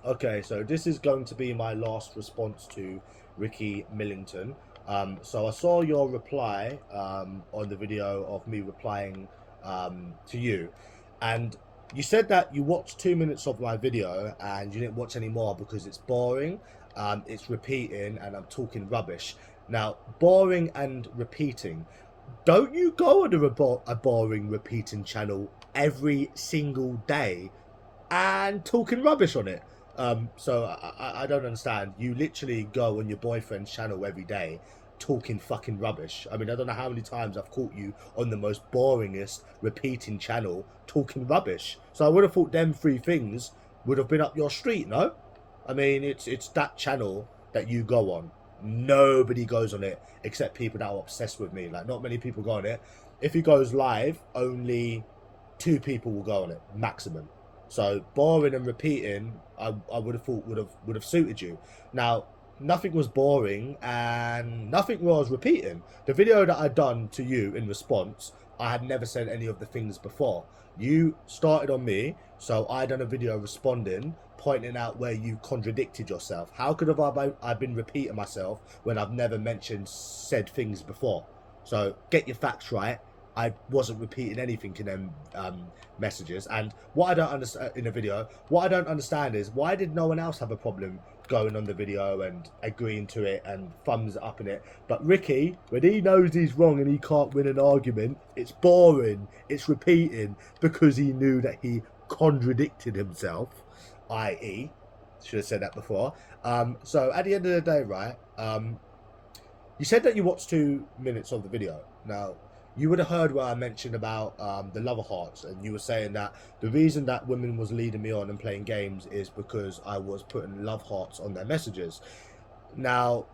Okay, so this is going to be my last response to Ricky Millington. So I saw your reply on the video of me replying to you, and you said that you watched 2 minutes of my video and you didn't watch any more because it's boring, it's repeating, and I'm talking rubbish. Now, boring and repeating. Don't you go on a boring repeating channel every single day and talking rubbish on it? So I don't understand. You literally go on your boyfriend's channel every day talking fucking rubbish. I mean, I don't know how many times I've caught you on the most boringest repeating channel talking rubbish. So I would have thought them three things would have been up your street, no? I mean, it's that channel that you go on. Nobody goes on it except people that are obsessed with me. Like, not many people go on it. If he goes live, only 2 people will go on it maximum. So boring and repeating, I would have thought would have suited you. Now, nothing was boring and nothing was repeating. The video that I'd done to you in response, I had never said any of the things before. You started on me, so I done a video responding, pointing out where you contradicted yourself. How could have I been repeating myself when I've never mentioned said things before? So get your facts right. I wasn't repeating anything in them messages. And what I don't understand in the video, what I don't understand is, why did no one else have a problem going on the video and agreeing to it and thumbs up in it? But Ricky, when he knows he's wrong and he can't win an argument, it's boring, it's repeating, because he knew that he contradicted himself, i.e., should have said that before. So at the end of the day, right, you said that you watched 2 minutes of the video. Now, you would have heard where I mentioned about the lover hearts, and you were saying that the reason that women was leading me on and playing games is because I was putting love hearts on their messages. Now,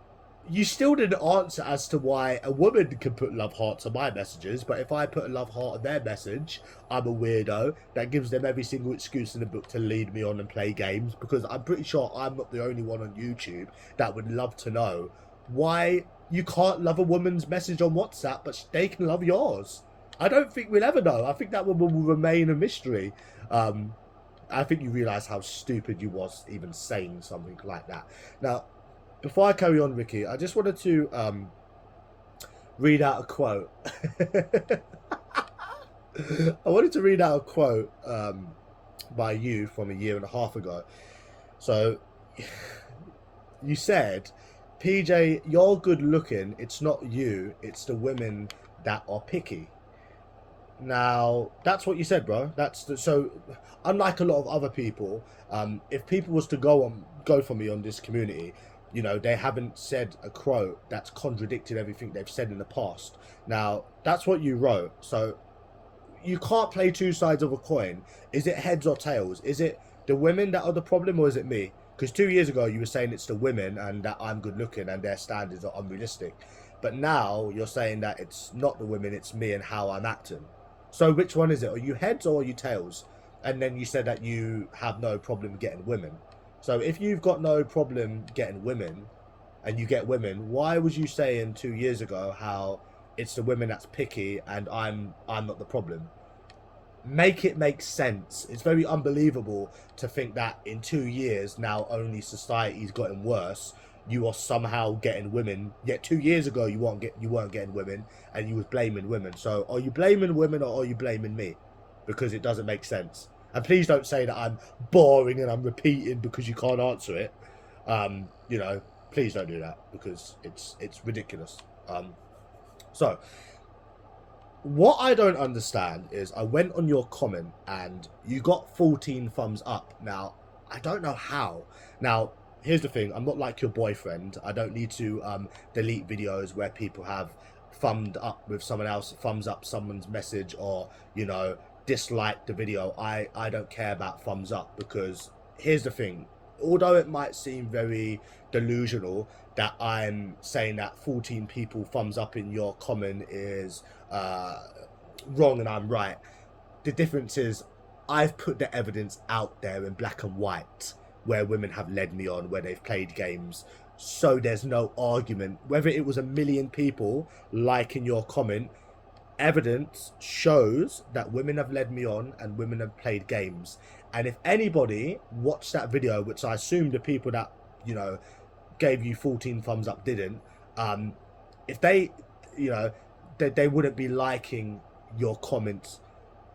you still didn't answer as to why a woman can put love hearts on my messages, but if I put a love heart on their message, I'm a weirdo. That gives them every single excuse in the book to lead me on and play games, because I'm pretty sure I'm not the only one on YouTube that would love to know why you can't love a woman's message on WhatsApp, but they can love yours. I don't think we'll ever know. I think that woman will remain a mystery. I think you realise how stupid you was even saying something like that. Now, before I carry on, Ricky, I just wanted to read out a quote. I wanted to read out a quote by you from 1.5 years ago. So, you said, PJ, you're good looking. It's not you. It's the women that are picky. Now, that's what you said, bro. So, unlike a lot of other people, if people was to go for me on this community, you know, they haven't said a quote that's contradicted everything they've said in the past. Now, that's what you wrote. So, you can't play 2 sides of a coin. Is it heads or tails? Is it the women that are the problem, or is it me? Because 2 years ago, you were saying it's the women and that I'm good looking and their standards are unrealistic. But now you're saying that it's not the women, it's me and how I'm acting. So which one is it? Are you heads or are you tails? And then you said that you have no problem getting women. So if you've got no problem getting women and you get women, why was you saying 2 years ago how it's the women that's picky and I'm not the problem? Make it make sense. It's very unbelievable to think that in 2 years now, only society's gotten worse, you are somehow getting women, yet 2 years ago you weren't getting women and you was blaming women. So are you blaming women or are you blaming me? Because it doesn't make sense. And please don't say that I'm boring and I'm repeating because you can't answer it. You know, please don't do that, because it's ridiculous. So what I don't understand is, I went on your comment and you got 14 thumbs up. Now, I don't know how. Now, here's the thing. I'm not like your boyfriend. I don't need to delete videos where people have thumbed up with someone else, thumbs up someone's message, or, you know, dislike the video. I don't care about thumbs up, because here's the thing. Although it might seem very delusional that I'm saying that 14 people thumbs up in your comment is wrong and I'm right, the difference is I've put the evidence out there in black and white where women have led me on, where they've played games. So there's no argument. Whether it was 1 million people liking your comment, evidence shows that women have led me on and women have played games. And if anybody watched that video, which I assume the people that, you know, gave you 14 thumbs up didn't, if they, you know, they wouldn't be liking your comments,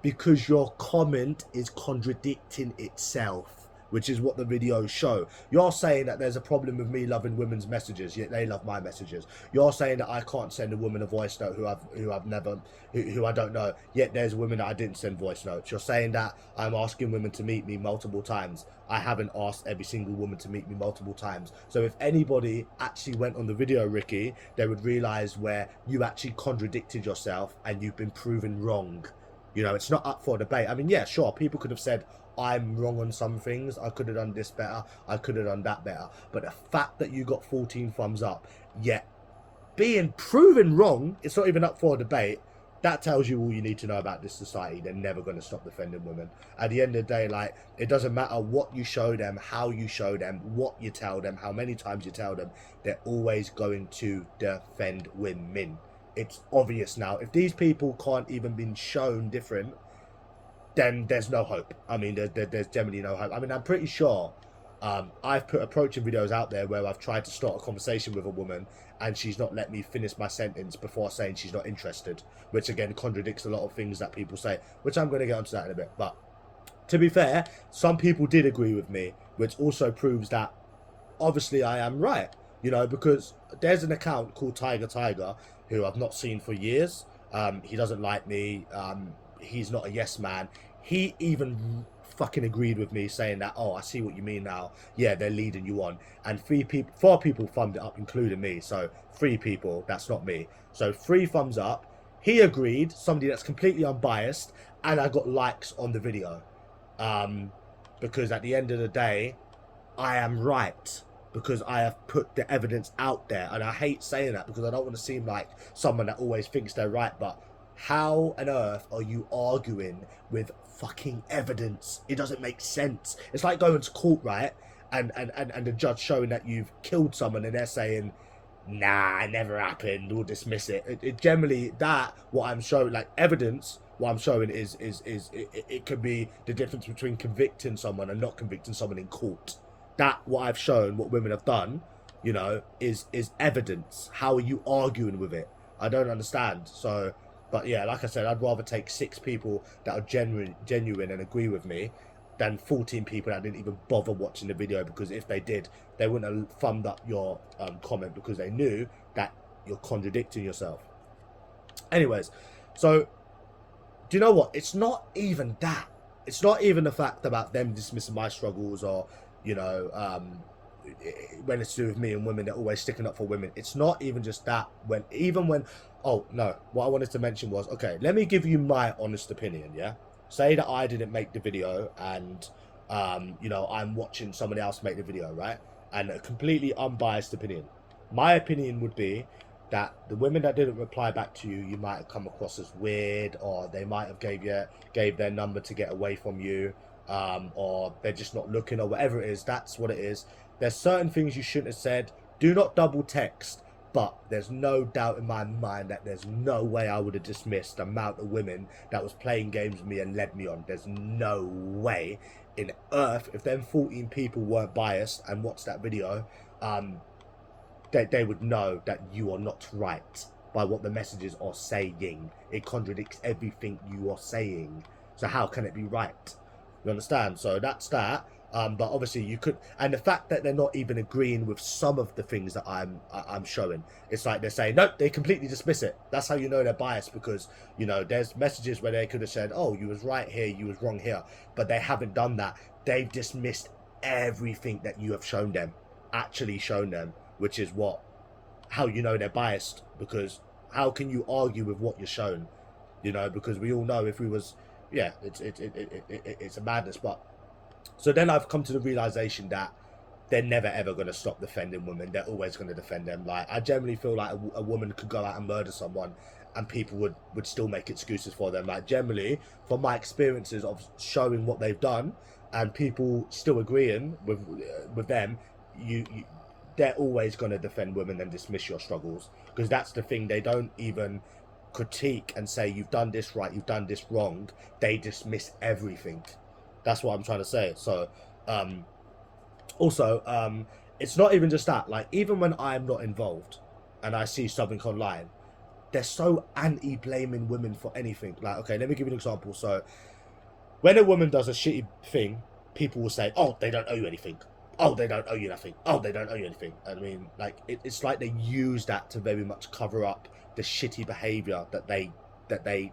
because your comment is contradicting itself, which is what the videos show. You're saying that there's a problem with me loving women's messages, yet they love my messages. You're saying that I can't send a woman a voice note who I don't know, yet there's women that I didn't send voice notes. You're saying that I'm asking women to meet me multiple times. I haven't asked every single woman to meet me multiple times. So if anybody actually went on the video, Ricky, they would realize where you actually contradicted yourself and you've been proven wrong. You know, it's not up for debate. I mean, yeah, sure, people could have said, I'm wrong on some things, I could have done this better, I could have done that better. But the fact that you got 14 thumbs up, yet being proven wrong, it's not even up for debate, that tells you all you need to know about this society. They're never going to stop defending women. At the end of the day, like, it doesn't matter what you show them, how you show them, what you tell them, how many times you tell them, they're always going to defend women. It's obvious now. If these people can't even be shown different, then there's no hope. I mean, there's generally no hope. I mean, I'm pretty sure I've put approaching videos out there where I've tried to start a conversation with a woman and she's not let me finish my sentence before saying she's not interested, which again contradicts a lot of things that people say, which I'm going to get onto that in a bit. But to be fair, some people did agree with me, which also proves that obviously I am right, you know, because there's an account called Tiger, who I've not seen for years. He doesn't like me. He's not a yes man. He even fucking agreed with me, saying that, oh, I see what you mean now. Yeah, they're leading you on. And 4 people thumbed it up, including me. So 3 people, that's not me. So 3 thumbs up. He agreed, somebody that's completely unbiased, and I got likes on the video. Because at the end of the day, I am right. Because I have put the evidence out there. And I hate saying that because I don't want to seem like someone that always thinks they're right. But how on earth are you arguing with fucking evidence? It doesn't make sense. It's like going to court, right? And the judge showing that you've killed someone and they're saying, nah, it never happened, we'll dismiss it. It generally, that, what I'm showing, like evidence, what I'm showing is it could be the difference between convicting someone and not convicting someone in court. That, what I've shown, what women have done, you know, is evidence. How are you arguing with it? I don't understand. So, but yeah, like I said, I'd rather take 6 people that are genuine and agree with me than 14 people that didn't even bother watching the video, because if they did, they wouldn't have thumbed up your comment because they knew that you're contradicting yourself. Anyways, so do you know what? It's not even that. It's not even the fact about them dismissing my struggles or, you know, when it's to do with me and women, they're always sticking up for women. It's not even just that. Oh no, what I wanted to mention was, okay, let me give you my honest opinion. Yeah, say that I didn't make the video and you know, I'm watching somebody else make the video, right? And a completely unbiased opinion. My opinion would be that the women that didn't reply back to you, you might have come across as weird, or they might have gave their number to get away from you, or they're just not looking, or whatever it is. That's what it is. There's certain things you shouldn't have said. Do not double text. But there's no doubt in my mind that there's no way I would have dismissed the amount of women that was playing games with me and led me on. There's no way in earth, if them 14 people weren't biased and watched that video, they would know that you are not right by what the messages are saying. It contradicts everything you are saying. So how can it be right? You understand? So that's that. But obviously you could, and the fact that they're not even agreeing with some of the things that I'm showing, it's like they're saying, nope, they completely dismiss it. That's how you know they're biased, because, you know, there's messages where they could have said, oh, you was right here, you was wrong here, but they haven't done that. They've dismissed everything that you have shown them, actually shown them, which is how you know they're biased, because how can you argue with what you're shown? You know, because we all know if we was, yeah, it's a madness. But so then I've come to the realization that they're never ever going to stop defending women. They're always going to defend them. Like, I generally feel like a woman could go out and murder someone and people would still make excuses for them. Like, generally, from my experiences of showing what they've done and people still agreeing with them, they're always going to defend women and dismiss your struggles, because that's the thing. They don't even critique and say you've done this right, you've done this wrong, they dismiss everything. That's what I'm trying to say. So also it's not even just that. Like, even when I'm not involved and I see something online, they're so anti-blaming women for anything. Like, okay, let me give you an example. So when a woman does a shitty thing, people will say, oh, they don't owe you anything, oh, they don't owe you nothing, oh, they don't owe you anything. I mean, like, it's like they use that to very much cover up the shitty behavior that they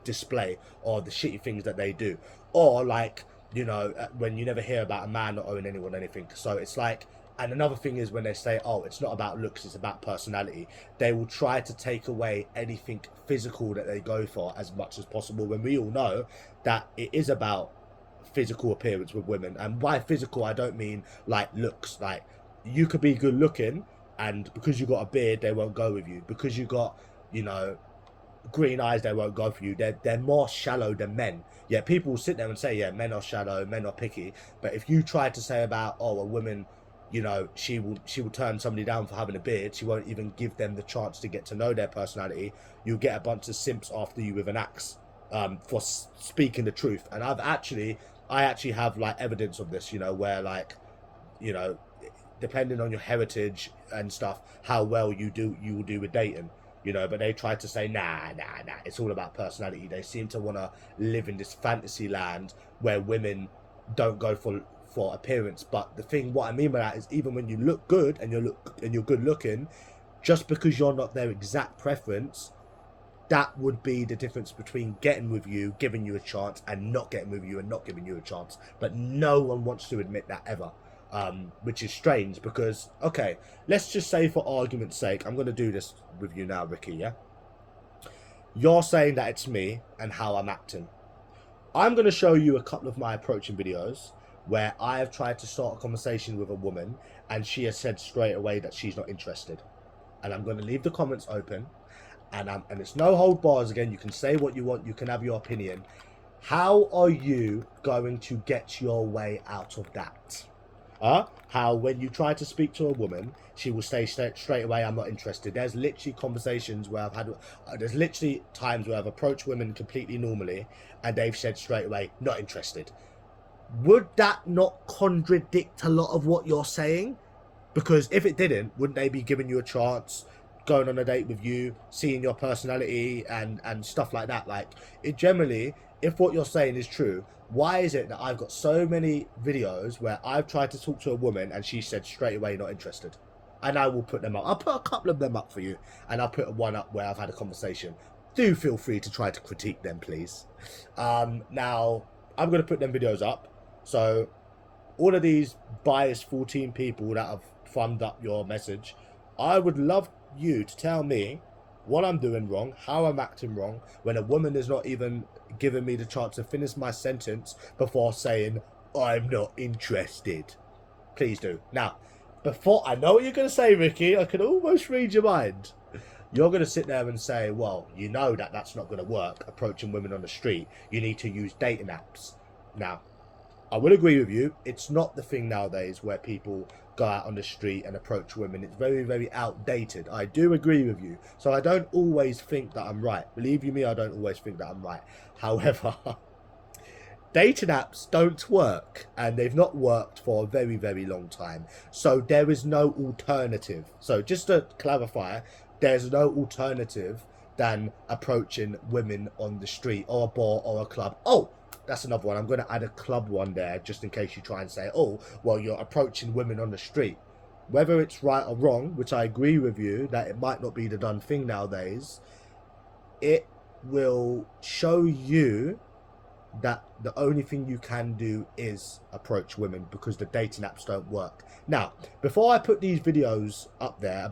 display, or the shitty things that they do. Or, like, you know, when you never hear about a man not owing anyone anything. So it's like, and another thing is when they say, oh, it's not about looks, it's about personality, they will try to take away anything physical that they go for as much as possible, when we all know that it is about physical appearance with women. And by physical, I don't mean like looks. Like, you could be good looking, and because you got a beard, they won't go with you. Because you got, you know, green eyes, they won't go for you. They're more shallow than men. Yeah, people will sit there and say, yeah, men are shallow, men are picky. But if you try to say about, oh, a woman, you know, she will turn somebody down for having a beard, she won't even give them the chance to get to know their personality, you'll get a bunch of simps after you with an axe for speaking the truth. And I actually have like evidence of this, you know, where, like, you know, depending on your heritage and stuff, how well you will do with dating, you know. But they try to say, nah, it's all about personality. They seem to want to live in this fantasy land where women don't go for appearance. But the thing, what I mean by that is, even when you look good and you're good looking, just because you're not their exact preference, that would be the difference between getting with you, giving you a chance, and not getting with you and not giving you a chance. But no one wants to admit that ever, which is strange. Because, okay, let's just say for argument's sake, I'm going to do this with you now, Ricky, yeah? You're saying that it's me and how I'm acting. I'm going to show you a couple of my approaching videos where I have tried to start a conversation with a woman and she has said straight away that she's not interested. And I'm going to leave the comments open, and it's no hold bars. Again, you can say what you want, you can have your opinion. How are you going to get your way out of that? How when you try to speak to a woman, she will say straight away, I'm not interested. There's literally conversations where I've had, there's literally times where I've approached women completely normally and they've said straight away, not interested. Would that not contradict a lot of what you're saying? Because if it didn't, wouldn't they be giving you a chance, going on a date with you, seeing your personality and stuff like that? Like, it generally, if what you're saying is true, why is it that I've got so many videos where I've tried to talk to a woman and she said straight away not interested? And I will put them up. I'll put a couple of them up for you, and I'll put one up where I've had a conversation. Do feel free to try to critique them, please. Now, I'm going to put them videos up. So all of these biased 14 people that have thumbed up your message, I would love you to tell me what I'm doing wrong, how I'm acting wrong, when a woman is not even giving me the chance to finish my sentence before saying, I'm not interested. Please do. Now, before, I know what you're going to say, Ricky, I can almost read your mind. You're going to sit there and say, well, you know that that's not going to work, approaching women on the street. You need to use dating apps. Now, I will agree with you, it's not the thing nowadays where people go out on the street and approach women. It's very, very outdated. I do agree with you. So I don't always think that I'm right. Believe you me, I don't always think that I'm right. However, dating apps don't work, and they've not worked for a very, very long time. So there is no alternative. So just to clarify, there's no alternative than approaching women on the street or a bar or a club. Oh, that's another one. I'm going to add a club one there just in case you try and say, oh, well, you're approaching women on the street. Whether it's right or wrong, which I agree with you that it might not be the done thing nowadays, it will show you that the only thing you can do is approach women, because the dating apps don't work. Now, before I put these videos up there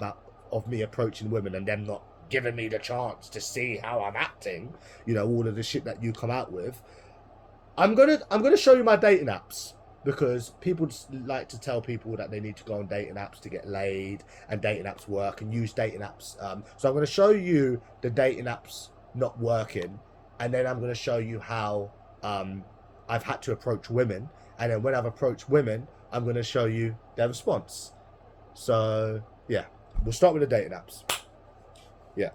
of me approaching women and them not giving me the chance to see how I'm acting, you know, all of the shit that you come out with, I'm gonna show you my dating apps, because people just like to tell people that they need to go on dating apps to get laid, and dating apps work, and use dating apps. So I'm going to show you the dating apps not working, and then I'm going to show you how I've had to approach women, and then when I've approached women, I'm going to show you their response. So yeah, we'll start with the dating apps. Yeah.